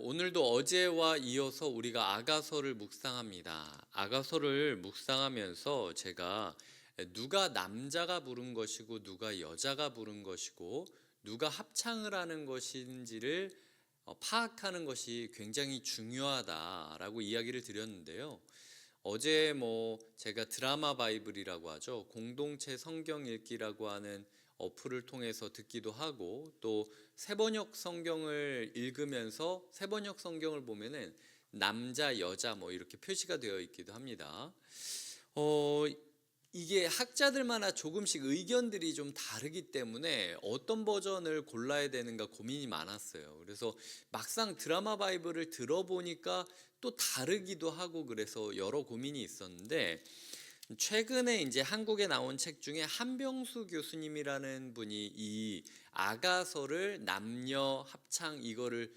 오늘도 어제와 이어서 우리가 아가서를 묵상합니다. 아가서를 묵상하면서 제가 누가 남자가 부른 것이고 누가 여자가 부른 것이고 누가 합창을 하는 것인지를 파악하는 것이 굉장히 중요하다라고 이야기를 드렸는데요. 어제 제가 드라마 바이블이라고 하죠. 공동체 성경 읽기라고 하는 어플을 통해서 듣기도 하고, 또 세번역 성경을 읽으면서 세번역 성경을 보면은 남자, 여자 이렇게 표시가 되어 있기도 합니다. 이게 학자들마다 조금씩 의견들이 좀 다르기 때문에 어떤 버전을 골라야 되는가 고민이 많았어요. 그래서 막상 드라마 바이블을 들어보니까 또 다르기도 하고, 그래서 여러 고민이 있었는데, 최근에 이제 한국에 나온 책 중에 한병수 교수님이라는 분이 이 아가서를 남녀 합창 이거를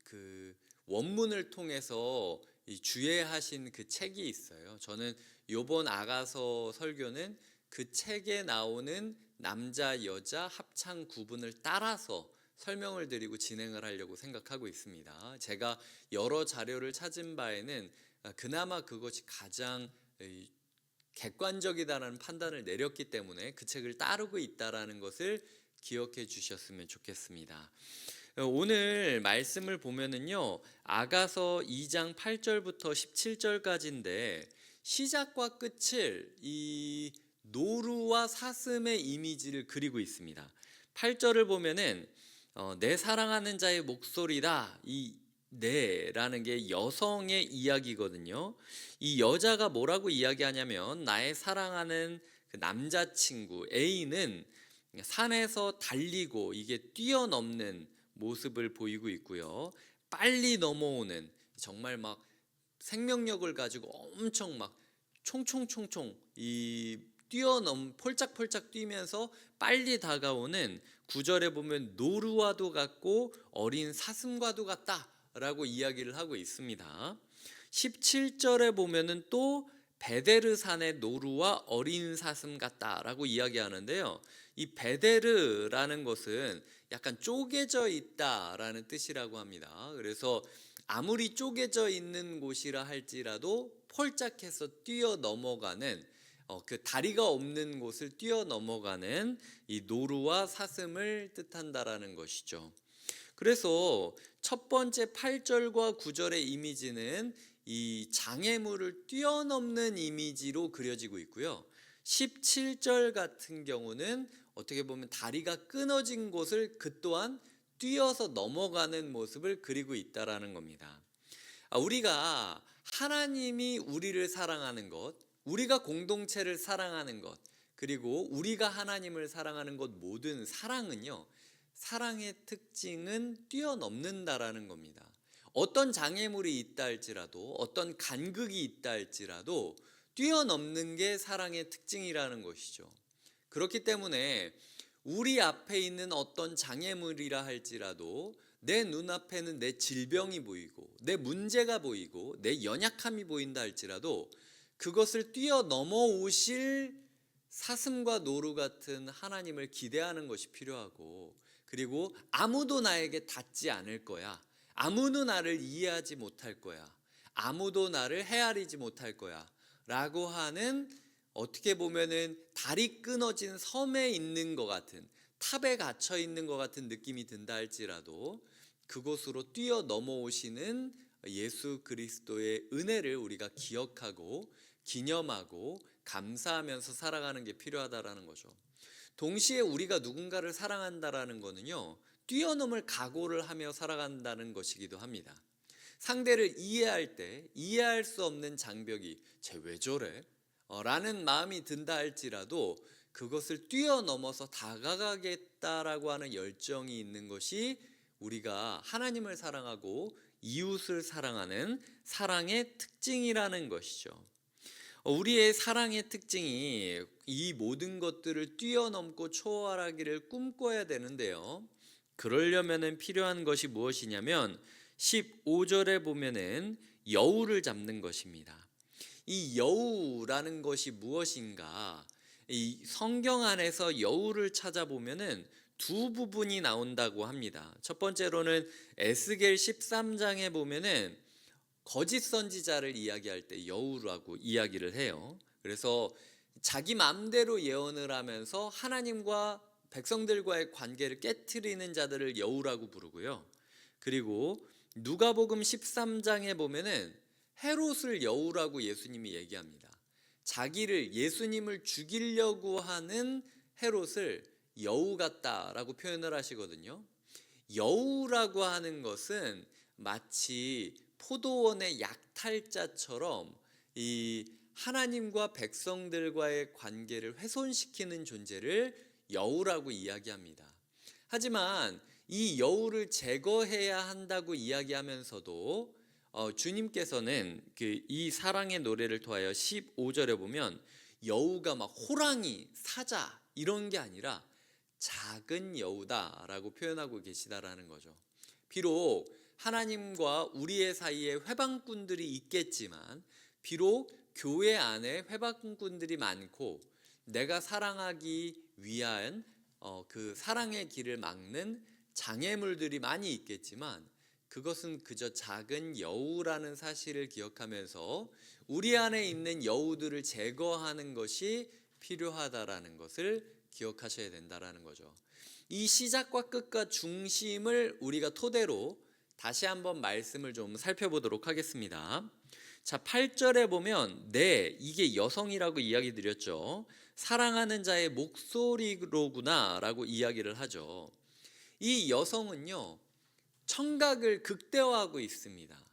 그 원문을 통해서 주예하신 그 책이 있어요. 저는 요번 아가서 설교는 그 책에 나오는 남자 여자 합창 구분을 따라서 설명을 드리고 진행을 하려고 생각하고 있습니다. 제가 여러 자료를 찾은 바에는 그나마 그것이 가장 객관적이다라는 판단을 내렸기 때문에 그 책을 따르고 있다라는 것을 기억해 주셨으면 좋겠습니다. 오늘 말씀을 보면은요, 아가서 2장 8절부터 17절까지인데 시작과 끝을 이 노루와 사슴의 이미지를 그리고 있습니다. 8절을 보면은 내 사랑하는 자의 목소리다, 이 네라는 게 여성의 이야기거든요. 이 여자가 뭐라고 이야기하냐면, 나의 사랑하는 그 남자친구 A는 산에서 달리고 이게 뛰어넘는 모습을 보이고 있고요. 빨리 넘어오는, 정말 막 생명력을 가지고 엄청 막 총총총총 폴짝폴짝 뛰면서 빨리 다가오는, 9절에 보면 노루와도 같고 어린 사슴과도 같다 라고 이야기를 하고 있습니다. 17절에 보면은 또 베데르산의 노루와 어린 사슴 같다라고 이야기하는데요. 이 베데르라는 것은 약간 쪼개져 있다라는 뜻이라고 합니다. 그래서 아무리 쪼개져 있는 곳이라 할지라도 폴짝해서 뛰어 넘어가는, 그 다리가 없는 곳을 뛰어 넘어가는 이 노루와 사슴을 뜻한다라는 것이죠. 그래서 첫 번째 8절과 9절의 이미지는 이 장애물을 뛰어넘는 이미지로 그려지고 있고요. 17절 같은 경우는 어떻게 보면 다리가 끊어진 곳을 그 또한 뛰어서 넘어가는 모습을 그리고 있다라는 겁니다. 우리가 하나님이 우리를 사랑하는 것, 우리가 공동체를 사랑하는 것, 그리고 우리가 하나님을 사랑하는 것, 모든 사랑은요, 사랑의 특징은 뛰어넘는다라는 겁니다. 어떤 장애물이 있다 할지라도, 어떤 간극이 있다 할지라도 뛰어넘는 게 사랑의 특징이라는 것이죠. 그렇기 때문에 우리 앞에 있는 어떤 장애물이라 할지라도 내 눈앞에는 내 질병이 보이고 내 문제가 보이고 내 연약함이 보인다 할지라도 그것을 뛰어넘어 오실 사슴과 노루 같은 하나님을 기대하는 것이 필요하고, 그리고 아무도 나에게 닿지 않을 거야, 아무도 나를 이해하지 못할 거야, 아무도 나를 헤아리지 못할 거야 라고 하는, 어떻게 보면은 다리 끊어진 섬에 있는 것 같은, 탑에 갇혀 있는 것 같은 느낌이 든다 할지라도 그곳으로 뛰어넘어 오시는 예수 그리스도의 은혜를 우리가 기억하고 기념하고 감사하면서 살아가는 게 필요하다라는 거죠. 동시에 우리가 누군가를 사랑한다라는 거는요, 뛰어넘을 각오를 하며 살아간다는 것이기도 합니다. 상대를 이해할 때 이해할 수 없는 장벽이 쟤 왜 저래? 라는 마음이 든다 할지라도 그것을 뛰어넘어서 다가가겠다라고 하는 열정이 있는 것이 우리가 하나님을 사랑하고 이웃을 사랑하는 사랑의 특징이라는 것이죠. 우리의 사랑의 특징이 이 모든 것들을 뛰어넘고 초월하기를 꿈꿔야 되는데요, 그러려면 필요한 것이 무엇이냐면 15절에 보면은 여우를 잡는 것입니다. 이 여우라는 것이 무엇인가? 이 성경 안에서 여우를 찾아보면은 두 부분이 나온다고 합니다. 첫 번째로는 에스겔 13장에 보면은 거짓 선지자를 이야기할 때 여우라고 이야기를 해요. 그래서 자기 마음대로 예언을 하면서 하나님과 백성들과의 관계를 깨트리는 자들을 여우라고 부르고요. 그리고 누가복음 13장에 보면은 헤롯을 여우라고 예수님이 얘기합니다. 자기를 예수님을 죽이려고 하는 헤롯을 여우 같다라고 표현을 하시거든요. 여우라고 하는 것은 마치 포도원의 약탈자처럼 이 하나님과 백성들과의 관계를 훼손시키는 존재를 여우라고 이야기합니다. 하지만 이 여우를 제거해야 한다고 이야기하면서도 주님께서는 이 사랑의 노래를 통하여 15절에 보면 여우가 막 호랑이, 사자 이런 게 아니라 작은 여우다라고 표현하고 계시다라는 거죠. 비록 하나님과 우리의 사이에 회방꾼들이 있겠지만, 비록 교회 안에 회방꾼들이 많고 내가 사랑하기 위한 그 사랑의 길을 막는 장애물들이 많이 있겠지만, 그것은 그저 작은 여우라는 사실을 기억하면서 우리 안에 있는 여우들을 제거하는 것이 필요하다라는 것을 기억하셔야 된다라는 거죠. 이 시작과 끝과 중심을 우리가 토대로 다시 한번 말씀을 좀 살펴보도록 하겠습니다. 자, 8절에 보면 이게 여성이라고 이야기 드렸죠. 사랑하는 자의 목소리로구나 라고 이야기를 하죠. 이 여성은요, 청각을 극대화하고 있습니다.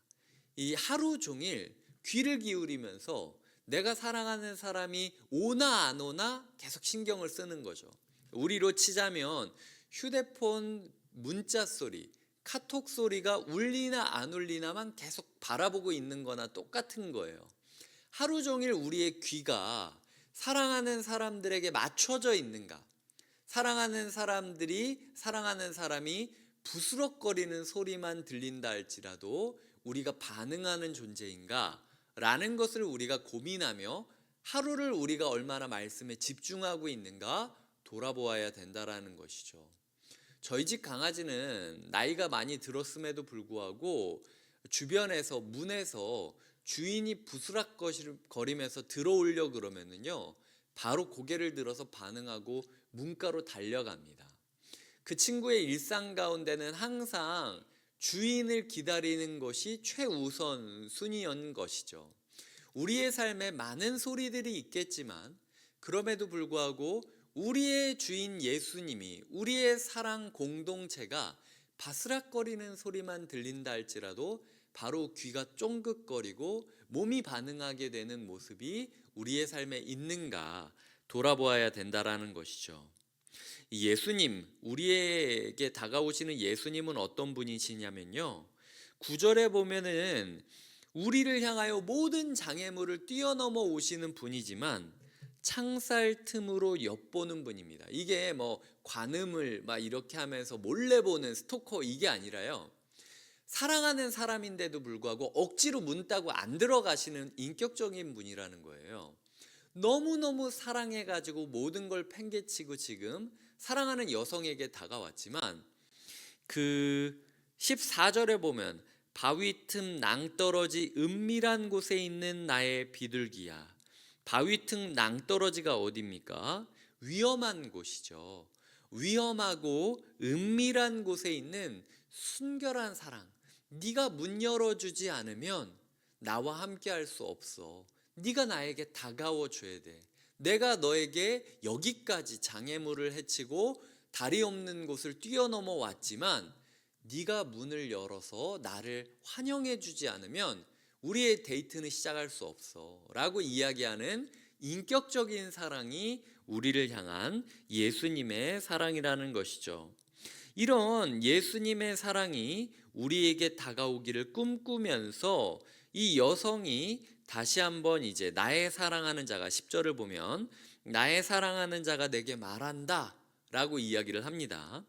이 하루 종일 귀를 기울이면서 내가 사랑하는 사람이 오나 안 오나 계속 신경을 쓰는 거죠. 우리로 치자면 휴대폰 문자 소리, 카톡 소리가 울리나 안 울리나만 계속 바라보고 있는 거나 똑같은 거예요. 하루 종일 우리의 귀가 사랑하는 사람들에게 맞춰져 있는가, 사랑하는 사람이 부스럭거리는 소리만 들린다 할지라도 우리가 반응하는 존재인가 라는 것을 우리가 고민하며 하루를 우리가 얼마나 말씀에 집중하고 있는가 돌아보아야 된다라는 것이죠. 저희 집 강아지는 나이가 많이 들었음에도 불구하고 주변에서 문에서 주인이 부스락거리면서 들어오려 그러면은요, 바로 고개를 들어서 반응하고 문가로 달려갑니다. 그 친구의 일상 가운데는 항상 주인을 기다리는 것이 최우선 순위인 것이죠. 우리의 삶에 많은 소리들이 있겠지만 그럼에도 불구하고 우리의 주인 예수님이, 우리의 사랑 공동체가 바스락거리는 소리만 들린다 할지라도 바로 귀가 쫑긋거리고 몸이 반응하게 되는 모습이 우리의 삶에 있는가 돌아보아야 된다라는 것이죠. 예수님, 우리에게 다가오시는 예수님은 어떤 분이시냐면요, 9절에 보면은 우리를 향하여 모든 장애물을 뛰어넘어 오시는 분이지만 창살 틈으로 엿보는 분입니다. 이게 뭐 관음을 막 이렇게 하면서 몰래 보는 스토커 이게 아니라요, 사랑하는 사람인데도 불구하고 억지로 문 따고 안 들어가시는 인격적인 분이라는 거예요. 너무너무 사랑해가지고 모든 걸 팽개치고 지금 사랑하는 여성에게 다가왔지만, 그 14절에 보면 바위 틈 낭떠러지 은밀한 곳에 있는 나의 비둘기야. 바위 틈 낭떠러지가 어디입니까? 위험한 곳이죠. 위험하고 은밀한 곳에 있는 순결한 사랑. 네가 문 열어주지 않으면 나와 함께 할 수 없어. 네가 나에게 다가와 줘야 돼. 내가 너에게 여기까지 장애물을 헤치고 다리 없는 곳을 뛰어넘어 왔지만 네가 문을 열어서 나를 환영해 주지 않으면 우리의 데이트는 시작할 수 없어 라고 이야기하는 인격적인 사랑이 우리를 향한 예수님의 사랑이라는 것이죠. 이런 예수님의 사랑이 우리에게 다가오기를 꿈꾸면서 이 여성이 다시 한번 이제 나의 사랑하는 자가 10절을 보면 나의 사랑하는 자가 내게 말한다 라고 이야기를 합니다.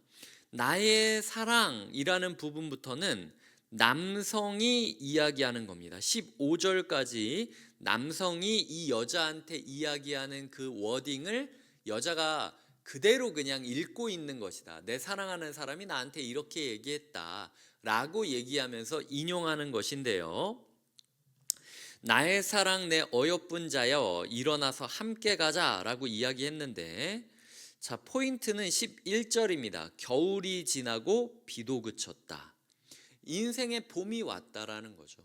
나의 사랑이라는 부분부터는 남성이 이야기하는 겁니다. 15절까지 남성이 이 여자한테 이야기하는 그 워딩을 여자가 그대로 그냥 읽고 있는 것이다. 내 사랑하는 사람이 나한테 이렇게 얘기했다 라고 얘기하면서 인용하는 것인데요. 나의 사랑 내 어여쁜 자여 일어나서 함께 가자 라고 이야기했는데, 자, 포인트는 11절입니다. 겨울이 지나고 비도 그쳤다. 인생의 봄이 왔다라는 거죠.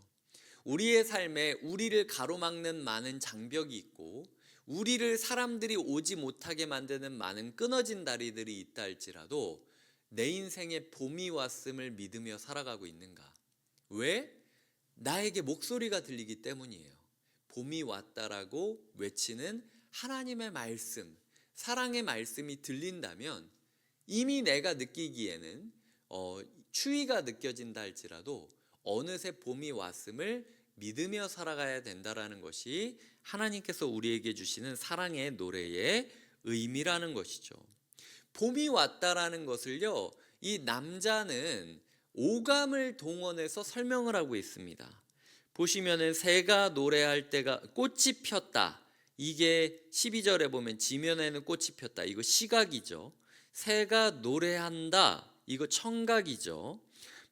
우리의 삶에 우리를 가로막는 많은 장벽이 있고 우리를 사람들이 오지 못하게 만드는 많은 끊어진 다리들이 있다 할지라도 내 인생에 봄이 왔음을 믿으며 살아가고 있는가? 왜? 나에게 목소리가 들리기 때문이에요. 봄이 왔다라고 외치는 하나님의 말씀, 사랑의 말씀이 들린다면 이미 내가 느끼기에는 추위가 느껴진다 할지라도 어느새 봄이 왔음을 믿으며 살아가야 된다라는 것이 하나님께서 우리에게 주시는 사랑의 노래의 의미라는 것이죠. 봄이 왔다라는 것을요, 이 남자는 오감을 동원해서 설명을 하고 있습니다. 보시면은 새가 노래할 때가 꽃이 폈다. 이게 12절에 보면 지면에는 꽃이 폈다. 이거 시각이죠. 새가 노래한다. 이거 청각이죠.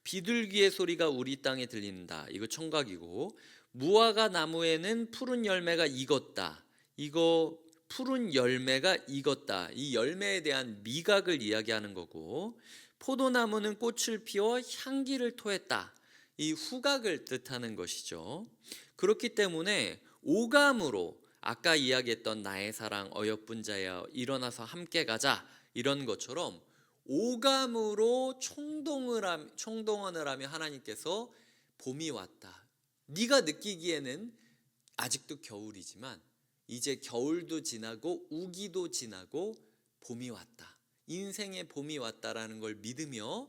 비둘기의 소리가 우리 땅에 들린다. 이거 청각이고, 무화과 나무에는 푸른 열매가 익었다. 이거 푸른 열매가 익었다. 이 열매에 대한 미각을 이야기하는 거고, 포도나무는 꽃을 피워 향기를 토했다. 이 후각을 뜻하는 것이죠. 그렇기 때문에 오감으로 아까 이야기했던 나의 사랑 어여쁜 자야 일어나서 함께 가자 이런 것처럼 오감으로 총동원을 하며 하나님께서 봄이 왔다. 네가 느끼기에는 아직도 겨울이지만 이제 겨울도 지나고 우기도 지나고 봄이 왔다. 인생의 봄이 왔다라는 걸 믿으며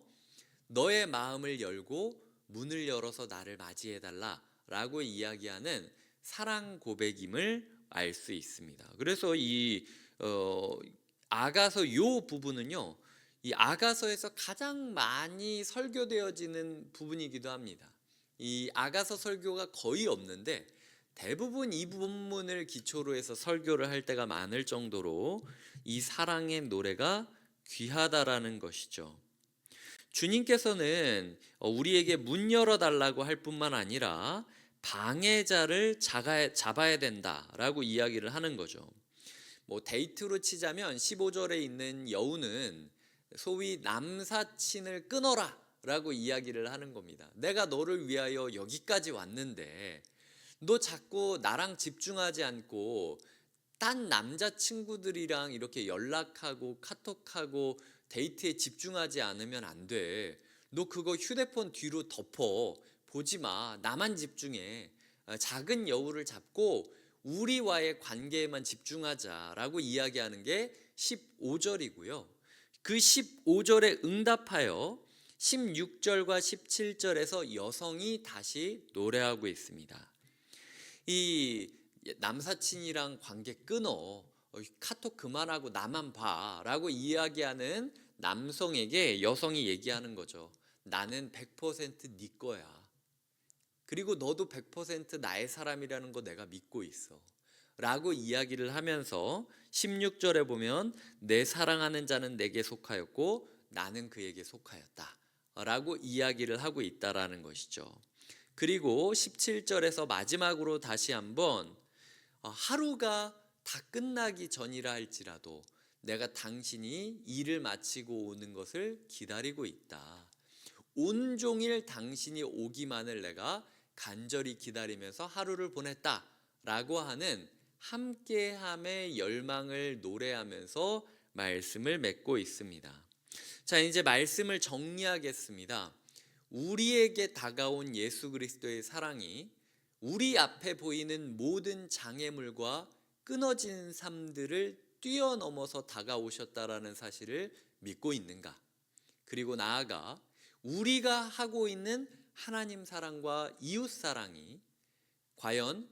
너의 마음을 열고 문을 열어서 나를 맞이해달라 라고 이야기하는 사랑 고백임을 알 수 있습니다. 그래서 이 아가서 요 부분은요, 이 아가서에서 가장 많이 설교되어지는 부분이기도 합니다. 이 아가서 설교가 거의 없는데 대부분 이 본문을 기초로 해서 설교를 할 때가 많을 정도로 이 사랑의 노래가 귀하다라는 것이죠. 주님께서는 우리에게 문 열어달라고 할 뿐만 아니라 방해자를 잡아야 된다라고 이야기를 하는 거죠. 뭐 데이트로 치자면 15절에 있는 여우는 소위 남사친을 끊어라 라고 이야기를 하는 겁니다. 내가 너를 위하여 여기까지 왔는데 너 자꾸 나랑 집중하지 않고 딴 남자친구들이랑 이렇게 연락하고 카톡하고 데이트에 집중하지 않으면 안 돼. 너 그거 휴대폰 뒤로 덮어. 보지 마. 나만 집중해. 작은 여우를 잡고 우리와의 관계에만 집중하자라고 이야기하는 게 15절이고요. 그 15절에 응답하여 16절과 17절에서 여성이 다시 노래하고 있습니다. 이 남사친이랑 관계 끊어. 카톡 그만하고 나만 봐 라고 이야기하는 남성에게 여성이 얘기하는 거죠. 나는 100% 네 거야. 그리고 너도 100% 나의 사람이라는 거 내가 믿고 있어 라고 이야기를 하면서 16절에 보면 내 사랑하는 자는 내게 속하였고 나는 그에게 속하였다 라고 이야기를 하고 있다라는 것이죠. 그리고 17절에서 마지막으로 다시 한번 하루가 다 끝나기 전이라 할지라도 내가 당신이 일을 마치고 오는 것을 기다리고 있다. 온종일 당신이 오기만을 내가 간절히 기다리면서 하루를 보냈다 라고 하는 함께함의 열망을 노래하면서 말씀을 맺고 있습니다. 자, 이제 말씀을 정리하겠습니다. 우리에게 다가온 예수 그리스도의 사랑이 우리 앞에 보이는 모든 장애물과 끊어진 삶들을 뛰어넘어서 다가오셨다라는 사실을 믿고 있는가? 그리고 나아가 우리가 하고 있는 하나님 사랑과 이웃 사랑이 과연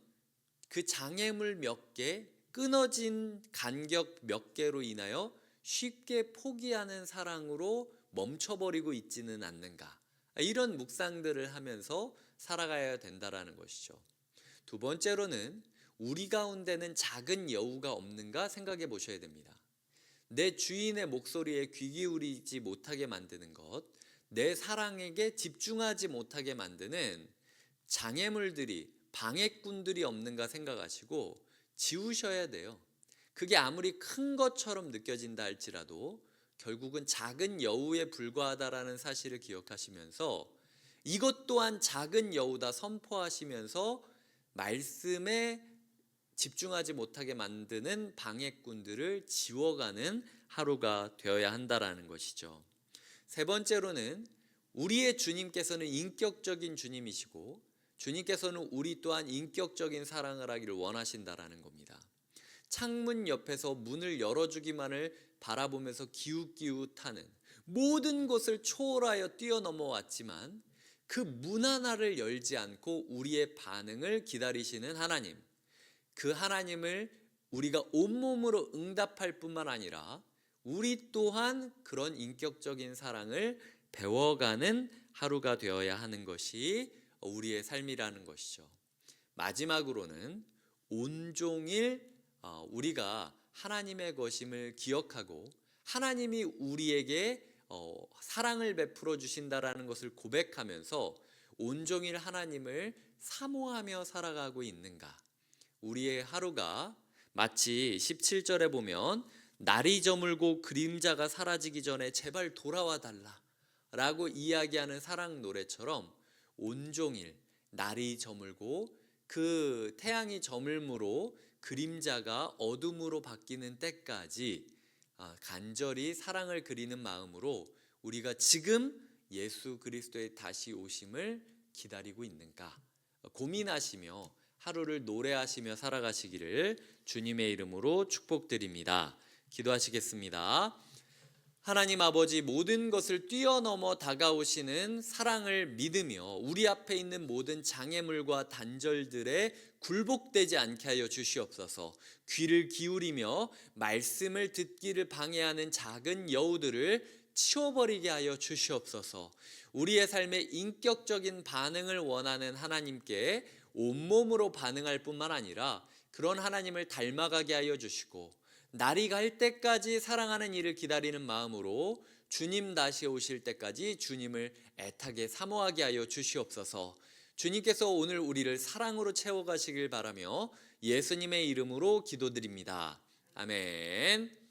그 장애물 몇 개, 끊어진 간격 몇 개로 인하여 쉽게 포기하는 사랑으로 멈춰버리고 있지는 않는가? 이런 묵상들을 하면서 살아가야 된다라는 것이죠. 두 번째로는 우리 가운데는 작은 여우가 없는가 생각해 보셔야 됩니다. 내 주인의 목소리에 귀 기울이지 못하게 만드는 것, 내 사랑에게 집중하지 못하게 만드는 장애물들이, 방해꾼들이 없는가 생각하시고 지우셔야 돼요. 그게 아무리 큰 것처럼 느껴진다 할지라도 결국은 작은 여우에 불과하다라는 사실을 기억하시면서 이것 또한 작은 여우다 선포하시면서 말씀에 집중하지 못하게 만드는 방해꾼들을 지워가는 하루가 되어야 한다라는 것이죠. 세 번째로는 우리의 주님께서는 인격적인 주님이시고 주님께서는 우리 또한 인격적인 사랑을 하기를 원하신다라는 겁니다. 창문 옆에서 문을 열어주기만을 바라보면서 기웃기웃하는, 모든 것을 초월하여 뛰어넘어 왔지만 그 문 하나를 열지 않고 우리의 반응을 기다리시는 하나님, 그 하나님을 우리가 온몸으로 응답할 뿐만 아니라 우리 또한 그런 인격적인 사랑을 배워가는 하루가 되어야 하는 것이 우리의 삶이라는 것이죠. 마지막으로는 온종일 우리가 하나님의 것임을 기억하고 하나님이 우리에게 사랑을 베풀어 주신다라는 것을 고백하면서 온종일 하나님을 사모하며 살아가고 있는가. 우리의 하루가 마치 17절에 보면 날이 저물고 그림자가 사라지기 전에 제발 돌아와 달라 라고 이야기하는 사랑 노래처럼 온종일 날이 저물고 그 태양이 저물므로 그림자가 어둠으로 바뀌는 때까지 간절히 사랑을 그리는 마음으로 우리가 지금 예수 그리스도의 다시 오심을 기다리고 있는가 고민하시며 하루를 노래하시며 살아가시기를 주님의 이름으로 축복드립니다. 기도하시겠습니다. 하나님 아버지, 모든 것을 뛰어넘어 다가오시는 사랑을 믿으며 우리 앞에 있는 모든 장애물과 단절들에 굴복되지 않게 하여 주시옵소서. 귀를 기울이며 말씀을 듣기를 방해하는 작은 여우들을 치워버리게 하여 주시옵소서. 우리의 삶에 인격적인 반응을 원하는 하나님께 온몸으로 반응할 뿐만 아니라 그런 하나님을 닮아가게 하여 주시고 날이 갈 때까지 사랑하는 일을 기다리는 마음으로 주님 다시 오실 때까지 주님을 애타게 사모하게 하여 주시옵소서. 주님께서 오늘 우리를 사랑으로 채워가시길 바라며 예수님의 이름으로 기도드립니다. 아멘.